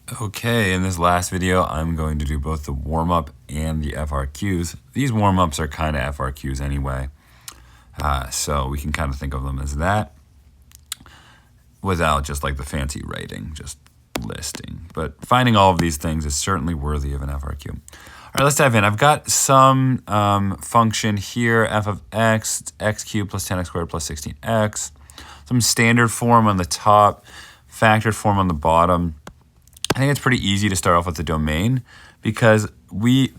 Okay, in this last video, I'm going to do both the warm-up and the FRQs. These warm-ups are kind of FRQs anyway, so we can kind of think of them as that without just like the fancy writing, just listing. But finding all of these things is certainly worthy of an FRQ. All right, let's dive in. I've got some function here, f of x, x cubed plus 10x squared plus 16x, some standard form on the top, factored form on the bottom. I think it's pretty easy to start off with the domain because we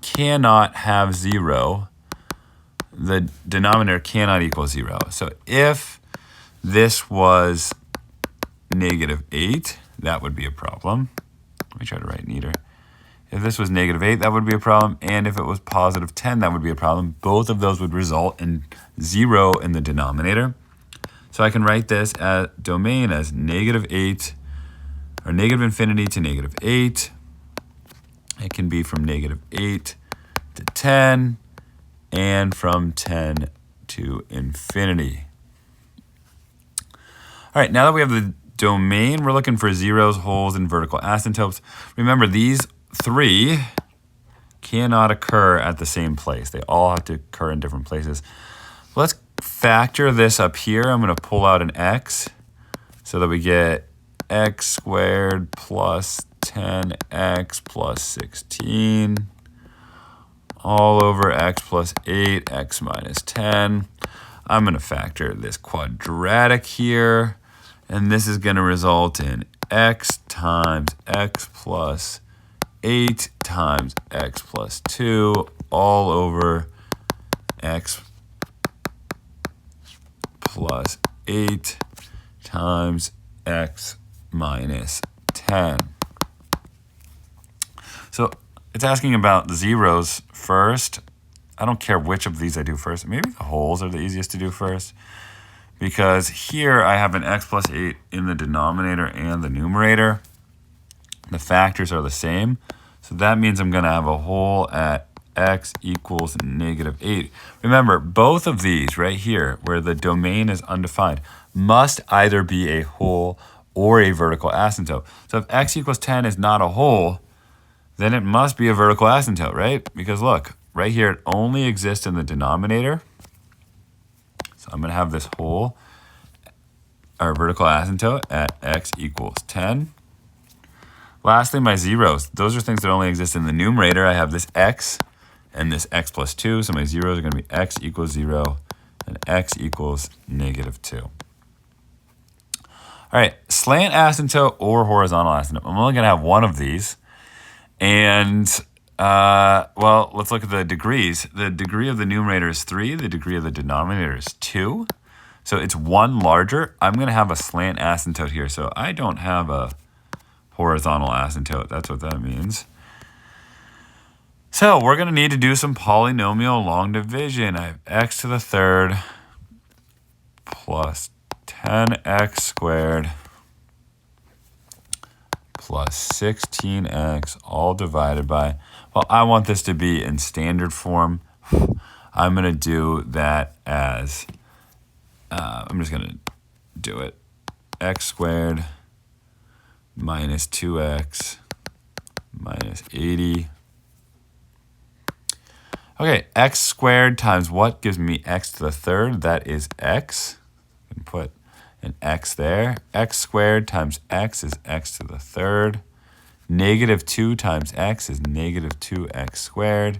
cannot have 0. The denominator cannot equal 0. So if this was -8, that would be a problem. Let me try to write neater. If this was -8, that would be a problem. And if it was +10, that would be a problem. Both of those would result in 0 in the denominator. So I can write this as domain as -8 or -infinity to -8. It can be from -8 to 10 and from 10 to infinity. All right, now that we have the domain, we're looking for zeros, holes, and vertical asymptotes. Remember, these 3 cannot occur at the same place. They all have to occur in different places. Let's factor this up here. I'm going to pull out an x so that we get x squared plus 10x plus 16 all over x plus 8, x minus 10. I'm going to factor this quadratic here, and this is going to result in x times x plus 8 times x plus 2 all over x plus 8 times x minus 10. So it's asking about the zeros first. I don't care which of these I do first. Maybe the holes are the easiest to do first, because here I have an x plus 8 in the denominator and the numerator. The factors are the same. So that means I'm going to have a hole at x equals -8. Remember, both of these right here, where the domain is undefined, must either be a hole or a vertical asymptote. So if x equals 10 is not a hole, then it must be a vertical asymptote, right? Because look, right here, it only exists in the denominator. So I'm going to have this hole, or vertical asymptote, at x equals 10. Lastly, my zeros. Those are things that only exist in the numerator. I have this x and this x plus 2. So my zeros are going to be x equals 0 and x equals -2. All right, slant asymptote or horizontal asymptote. I'm only going to have one of these. And, well, let's look at the degrees. The degree of the numerator is 3. The degree of the denominator is 2. So it's 1 larger. I'm going to have a slant asymptote here. So I don't have a horizontal asymptote. That's what that means. So we're going to need to do some polynomial long division. I have x to the third plus 10x squared plus 16x all divided by, well, I want this to be in standard form. I'm going to do that as, I'm just going to do it, x squared minus 2x minus 80. Okay, x squared times what gives me x to the third? That is x. I can put an x there. X squared times x is x to the third. -2 times x is -2x squared.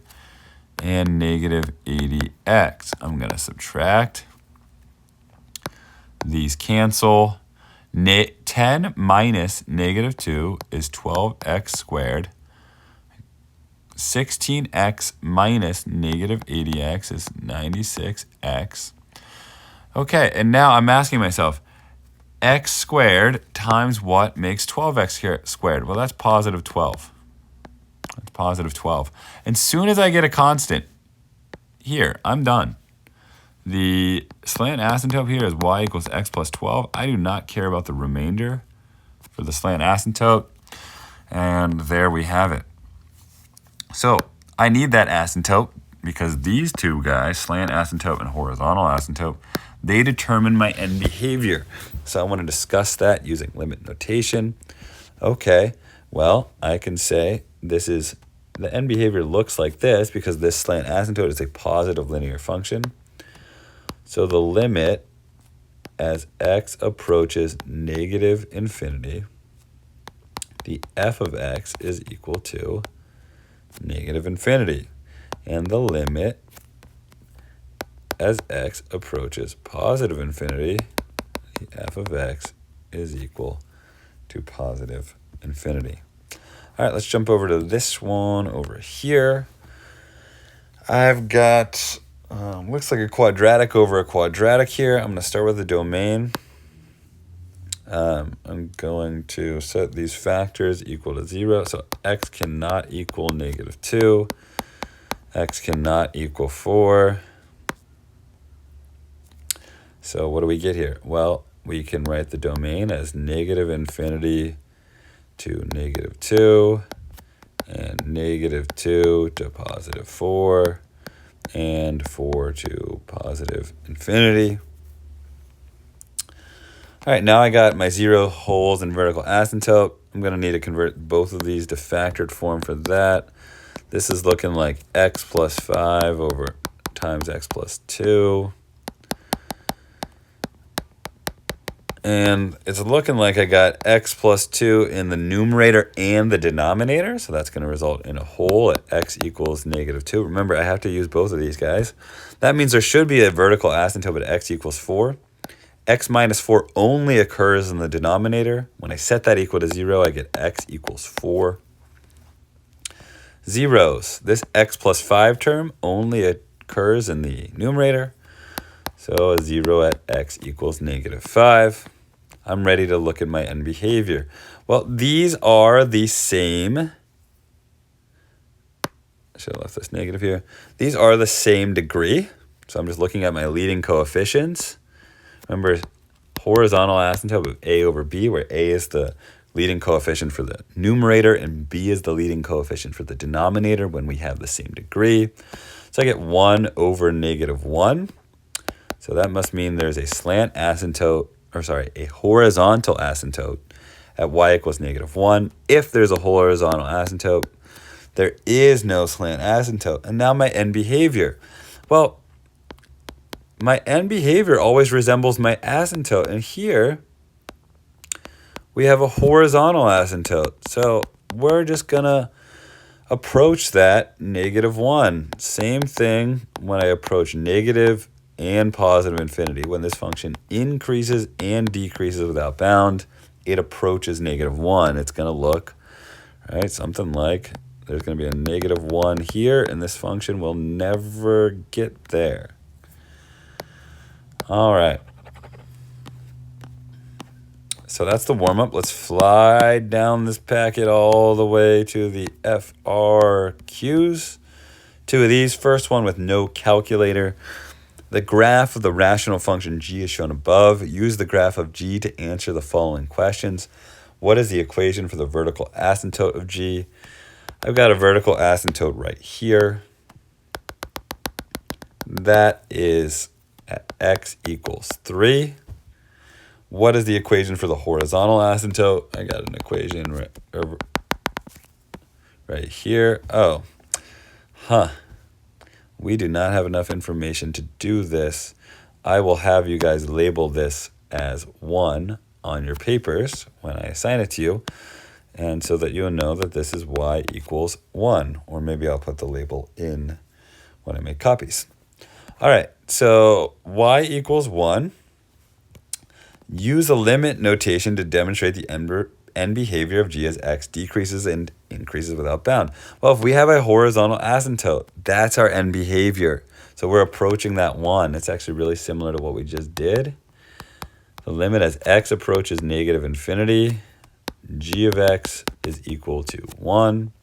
And -80x. I'm going to subtract. These cancel. 10 minus -2 is 12x squared. 16x minus -80x is 96x. Okay, and now I'm asking myself, x squared times what makes 12x squared? Well, that's +12. That's +12. And soon as I get a constant here, I'm done. The slant asymptote here is y equals x plus 12. I do not care about the remainder for the slant asymptote. And there we have it. So I need that asymptote because these two guys, slant asymptote and horizontal asymptote, they determine my end behavior. So I want to discuss that using limit notation. Okay, Well, I can say this is, the end behavior looks like this because this slant asymptote is a positive linear function. So the limit as x approaches negative infinity, the f of x is equal to negative infinity. And the limit as x approaches positive infinity, the f of x is equal to positive infinity. All right, let's jump over to this one over here. I've got, looks like a quadratic over a quadratic here. I'm going to start with the domain. I'm going to set these factors equal to 0. So x cannot equal -2. X cannot equal 4. So what do we get here? Well, we can write the domain as negative infinity to -2, and -2 to positive 4, and 4 to positive infinity. All right, now I got my 0 holes and vertical asymptote. I'm going to need to convert both of these to factored form for that. This is looking like x plus 5 over times x plus 2. And it's looking like I got x plus 2 in the numerator and the denominator. So that's going to result in a hole at x equals -2. Remember, I have to use both of these guys. That means there should be a vertical asymptote at x equals 4. X minus 4 only occurs in the denominator. When I set that equal to 0, I get x equals 4. Zeros. This x plus 5 term only occurs in the numerator. So a 0 at x equals -5. I'm ready to look at my end behavior. Well, these are the same. I should have left this negative here. These are the same degree. So I'm just looking at my leading coefficients. Remember, horizontal asymptote of a over b, where a is the leading coefficient for the numerator and b is the leading coefficient for the denominator when we have the same degree. So I get 1 over -1. So that must mean there's a slant asymptote, a horizontal asymptote at y equals -1. If there's a horizontal asymptote, there is no slant asymptote. And now my end behavior. Well, my end behavior always resembles my asymptote. And here we have a horizontal asymptote. So we're just going to approach that -1. Same thing when I approach negative and positive infinity. When this function increases and decreases without bound, it approaches -1. It's going to look, right, something like there's going to be a -1 here, and this function will never get there. All right. So that's the warm-up. Let's fly down this packet all the way to the FRQs. 2 of these. First one with no calculator. The graph of the rational function g is shown above. Use the graph of g to answer the following questions. What is the equation for the vertical asymptote of g? I've got a vertical asymptote right here. That is at x equals 3. What is the equation for the horizontal asymptote? I got an equation right here. Oh, we do not have enough information to do this. I will have you guys label this as 1 on your papers when I assign it to you, and so that you'll know that this is y equals 1, or maybe I'll put the label in when I make copies. All right, so y equals 1. Use a limit notation to demonstrate the end behavior of g as x decreases and increases without bound. Well, if we have a horizontal asymptote, that's our end behavior. So we're approaching that 1. It's actually really similar to what we just did. The limit as x approaches negative infinity, g of x is equal to 1.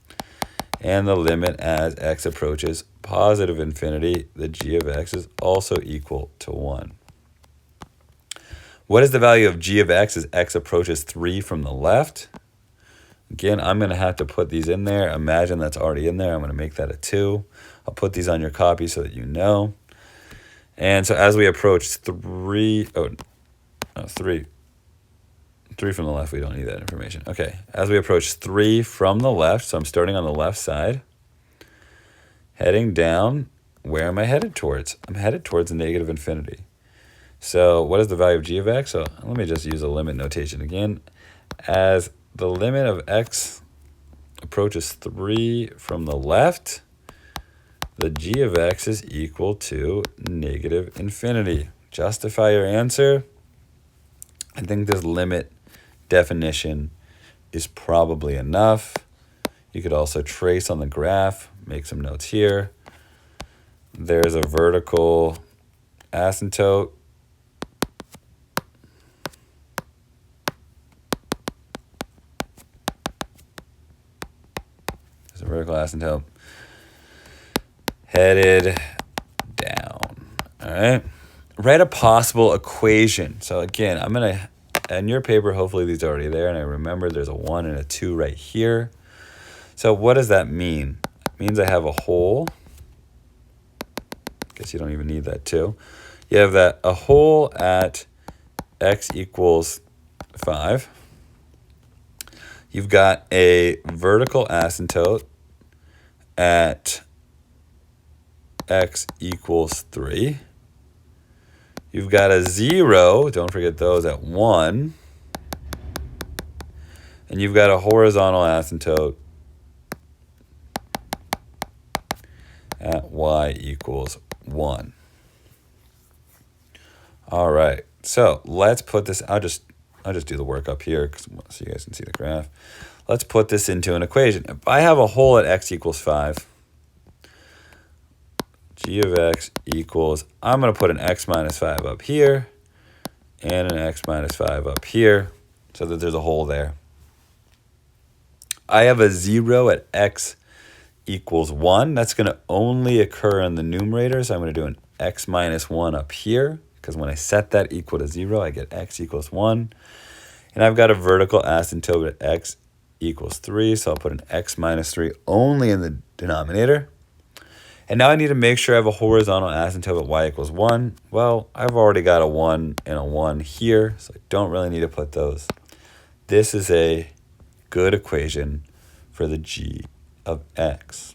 And the limit as x approaches positive infinity, the g of x is also equal to 1. What is the value of g of x as x approaches 3 from the left? Again, I'm going to have to put these in there. Imagine that's already in there. I'm going to make that a 2. I'll put these on your copy so that you know. And so as we approach 3 3 from the left, we don't need that information. Okay, as we approach 3 from the left, so I'm starting on the left side, heading down, where am I headed towards? I'm headed towards negative infinity. So what is the value of g of x? So let me just use a limit notation again. As the limit of x approaches 3 from the left, the g of x is equal to negative infinity. Justify your answer. I think this limit definition is probably enough. You could also trace on the graph, make some notes here. There's a vertical asymptote. There's a vertical asymptote headed down. All right. Write a possible equation. So again, I'm going to, in your paper, hopefully these are already there. And I remember there's a 1 and a 2 right here. So what does that mean? It means I have a hole. Guess you don't even need that too. You have that a hole at x equals 5. You've got a vertical asymptote at x equals 3. You've got a 0, don't forget those, at 1. And you've got a horizontal asymptote at y equals 1. All right, so let's put this, I'll just do the work up here so you guys can see the graph. Let's put this into an equation. If I have a hole at x equals 5, g of x equals, I'm going to put an x minus 5 up here and an x minus 5 up here so that there's a hole there. I have a 0 at x equals 1. That's going to only occur in the numerator, so I'm going to do an x minus 1 up here because when I set that equal to 0, I get x equals 1. And I've got a vertical asymptote at x equals 3, so I'll put an x minus 3 only in the denominator. And now I need to make sure I have a horizontal asymptote at y equals 1. Well, I've already got a 1 and a 1 here, so I don't really need to put those. This is a good equation for the g of x.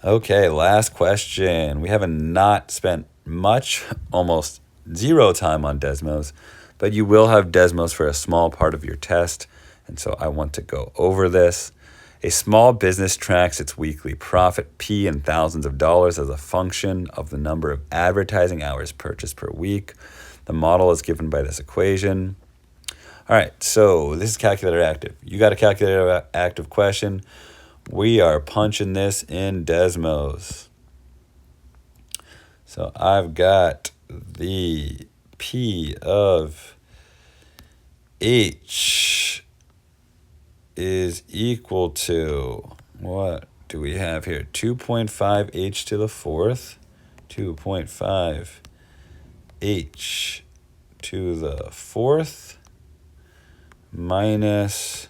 Okay, last question. We haven't not spent much, almost 0 time on Desmos, but you will have Desmos for a small part of your test, and so I want to go over this. A small business tracks its weekly profit, P, in thousands of dollars as a function of the number of advertising hours purchased per week. The model is given by this equation. All right, so this is calculator active. You got a calculator active question. We are punching this in Desmos. So I've got the P of H is equal to, what do we have here? 2.5 h to the 4th, 2.5 h to the 4th minus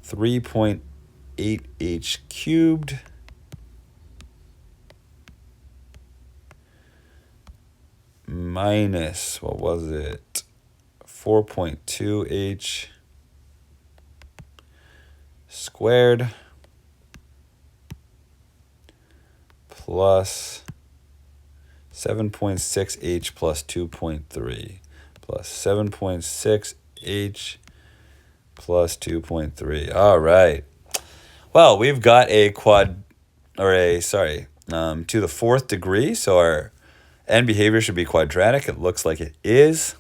3.8 h cubed minus, what was it, 4.2 h squared plus 7.6 h plus 2.3 plus 7.6 h plus 2.3. All right. Well, we've got a to the 4th degree, so our end behavior should be quadratic. It looks like it is.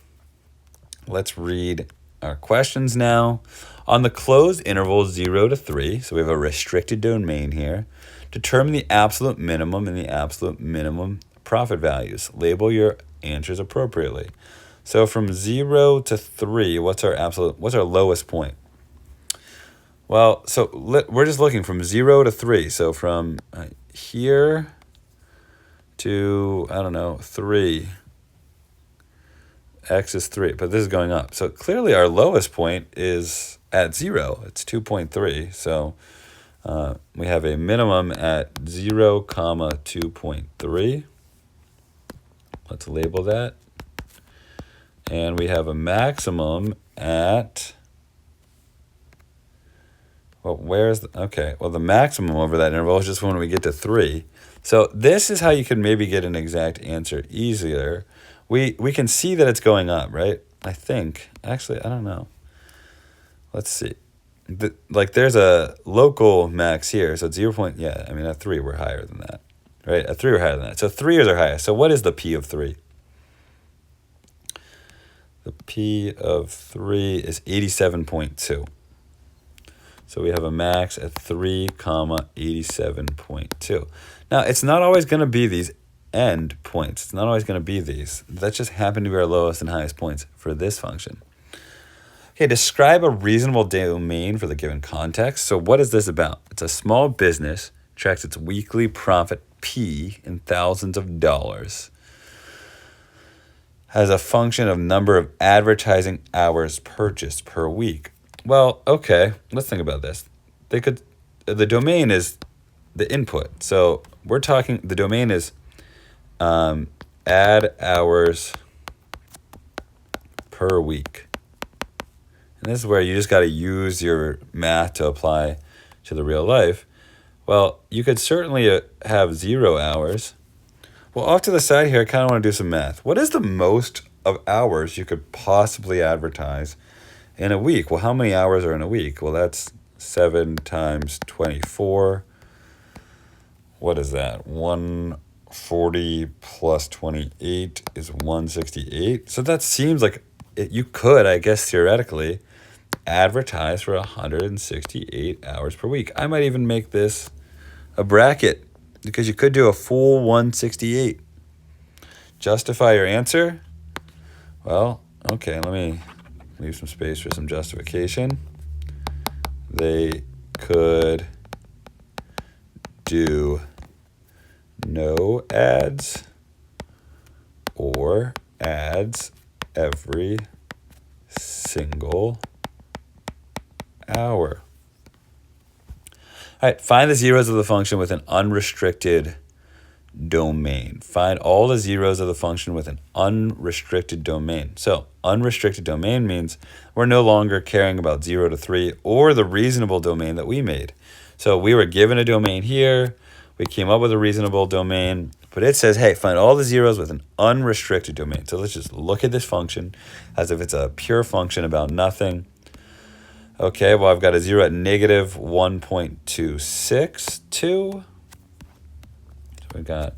Let's read our questions now. On the closed interval 0 to 3, so we have a restricted domain here, determine the absolute minimum and the absolute minimum profit values. Label your answers appropriately. So from 0 to 3, what's our lowest point? Well, so we're just looking from 0 to 3. So from here to, 3. X is 3, but this is going up. So clearly our lowest point is at 0. It's 2.3. So we have a minimum at 0, 2.3. Let's label that. And we have a maximum at, well, where's the, okay, well, the maximum over that interval is just when we get to 3. So this is how you can maybe get an exact answer easier. We can see that it's going up, right? I think. Actually, I don't know. Let's see. Like there's a local max here, so it's 0. Yeah, I mean at 3 we're higher than that, right? At 3 we're higher than that. So 3 is our highest. So what is the P of 3? The P of 3 is 87.2. So we have a max at 3, 87.2. Now, it's not always going to be these end points. It's not always going to be these. That just happen to be our lowest and highest points for this function. Okay, describe a reasonable domain for the given context. So what is this about? It's a small business, tracks its weekly profit P in thousands of dollars, has a function of number of advertising hours purchased per week. Well, okay, let's think about this. The domain is the input. So we're talking, the domain is ad hours per week. And this is where you just got to use your math to apply to the real life. Well, you could certainly have 0 hours. Well, off to the side here, I kind of want to do some math. What is the most of hours you could possibly advertise in a week? Well, how many hours are in a week? Well, that's 7 times 24. What is that? 140 plus 28 is 168. So that seems like you could, I guess, theoretically, advertise for 168 hours per week. I might even make this a bracket because you could do a full 168. Justify your answer? Well, okay, let me leave some space for some justification. They could do no ads or ads every single hour. All right, find the zeros of the function with an unrestricted domain. Find all the zeros of the function with an unrestricted domain. So unrestricted domain means we're no longer caring about 0 to 3 or the reasonable domain that we made. So we were given a domain here. We came up with a reasonable domain, but it says, hey, find all the zeros with an unrestricted domain. So let's just look at this function as if it's a pure function about nothing. Okay, well, I've got a 0 at negative 1.262. So we got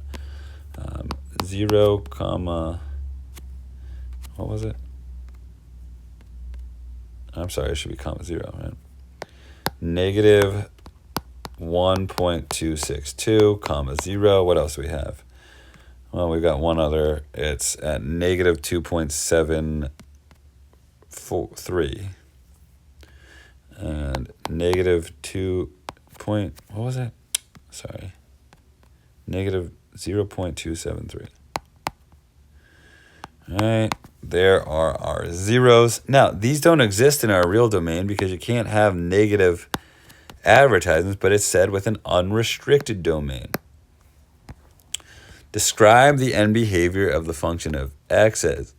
0, comma, what was it? I'm sorry, it should be comma 0, right? Negative 1.262, comma 0. What else do we have? Well, we've got one other. It's at negative 2.73. And negative 2 point, what was it? Sorry. Negative 0.273. All right, there are our zeros. Now, these don't exist in our real domain because you can't have negative advertisements, but it's said with an unrestricted domain. Describe the end behavior of the function of x as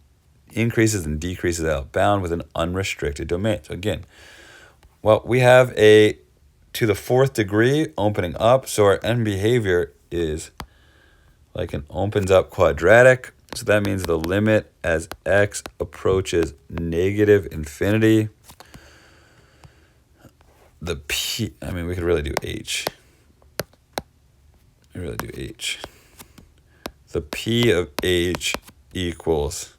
increases and decreases outbound with an unrestricted domain. So again, well, we have a to the 4th degree opening up, so our end behavior is like an opens up quadratic. So that means the limit as x approaches negative infinity. The P, I mean, we could really do H. The P of H equals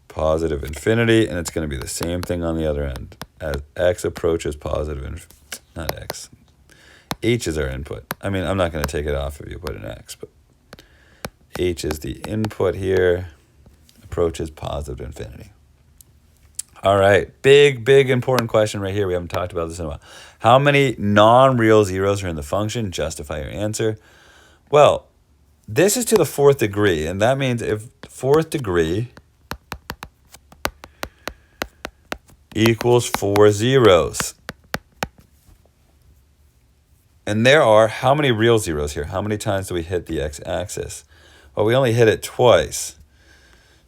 positive infinity, and it's going to be the same thing on the other end. As x approaches positive, not x. H is our input. I mean, I'm not going to take it off if you put an x, but H is the input here, approaches positive infinity. All right, big important question right here. We haven't talked about this in a while. How many non-real zeros are in the function? Justify your answer. Well, this is to the 4th degree, and that means if 4th degree equals 4 zeros. And there are how many real zeros here? How many times do we hit the x-axis? Well, we only hit it twice.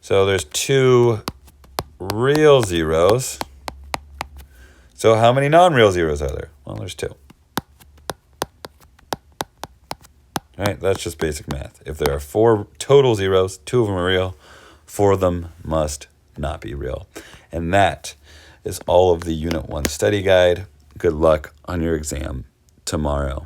So there's 2 real zeros. So how many non-real zeros are there? Well, there's 2. All right, that's just basic math. If there are 4 total zeros, 2 of them are real, 4 of them must not be real. And that is all of the Unit 1 study guide. Good luck on your exam tomorrow.